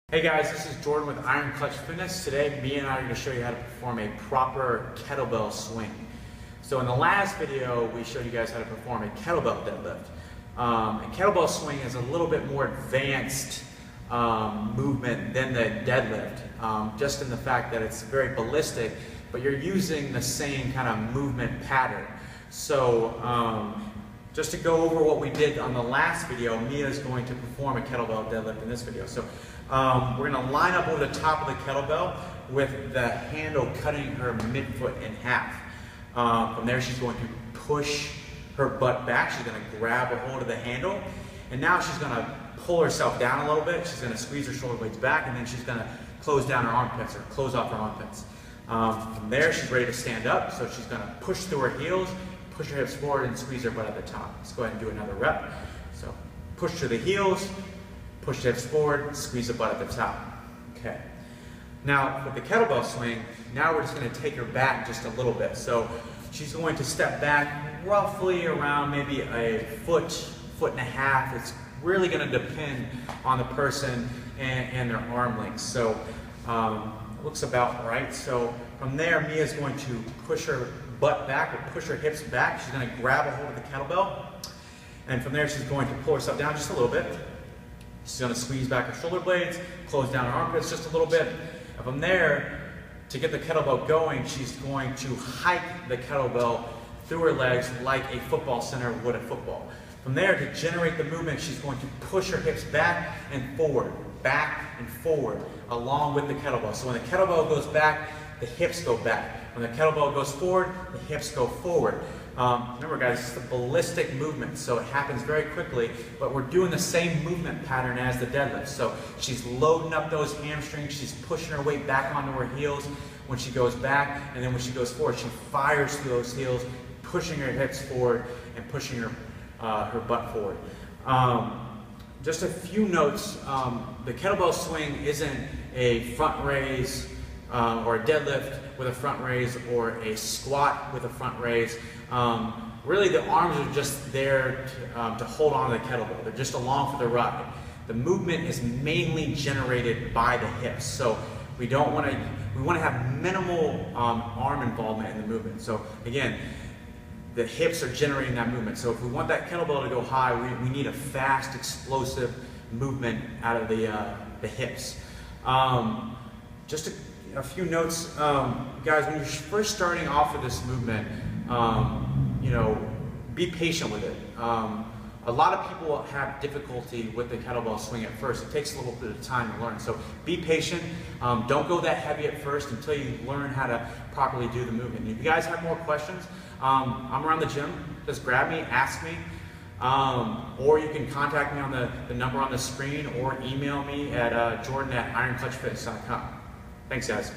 Hey guys, this is Jordan with Iron Clutch Fitness. Today, me and I are going to show you how to perform a proper kettlebell swing. So in the last video, we showed you guys how to perform a kettlebell deadlift. A kettlebell swing is a little bit more advanced movement than the deadlift, just in the fact that it's very ballistic, but you're using the same kind of movement pattern. So just to go over what we did on the last video, Mia is going to perform a kettlebell deadlift in this video. So we're going to line up over the top of the kettlebell with the handle cutting her midfoot in half. From there, she's going to push her butt back. She's going to grab a hold of the handle. And now she's going to pull herself down a little bit. She's going to squeeze her shoulder blades back, and then she's going to close down her armpits or close off her armpits. From there, she's ready to stand up. So she's going to push through her heels, push her hips forward, and squeeze her butt at the top. Let's go ahead and do another rep. So push through the heels, push the hips forward, squeeze the butt at the top. Okay. Now with the kettlebell swing, now we're just going to take her back just a little bit. So she's going to step back roughly around maybe a foot, foot and a half. It's really going to depend on the person and their arm length. So it looks about right. So from there, Mia's going to push her butt back or push her hips back. She's going to grab a hold of the kettlebell. And from there, she's going to pull herself down just a little bit. She's going to squeeze back her shoulder blades, close down her armpits just a little bit. And from there, to get the kettlebell going, she's going to hike the kettlebell through her legs like a football center would a football. From there, to generate the movement, she's going to push her hips back and forward, along with the kettlebell. So when the kettlebell goes back, the hips go back. When the kettlebell goes forward, the hips go forward. Remember guys, it's a ballistic movement, so it happens very quickly, but we're doing the same movement pattern as the deadlift. So she's loading up those hamstrings, she's pushing her weight back onto her heels when she goes back, and then when she goes forward, she fires through those heels, pushing her hips forward and pushing her butt forward. Just a few notes, the kettlebell swing isn't a front raise or a deadlift with a front raise or a squat with a front raise. Really the arms are just there to hold on to the kettlebell. They're just along for the ride. The movement is mainly generated by the hips. So we want to have minimal arm involvement in the movement. So again, the hips are generating that movement. So if we want that kettlebell to go high, we need a fast, explosive movement out of the hips. Just a few notes, guys, when you're first starting off with this movement, be patient with it. A lot of people have difficulty with the kettlebell swing at first. It takes a little bit of time to learn. So be patient. Don't go that heavy at first until you learn how to properly do the movement. And if you guys have more questions, I'm around the gym. Just grab me, ask me. Or you can contact me on the number on the screen or email me at jordan@ironclutchfitness.com. Thanks, guys.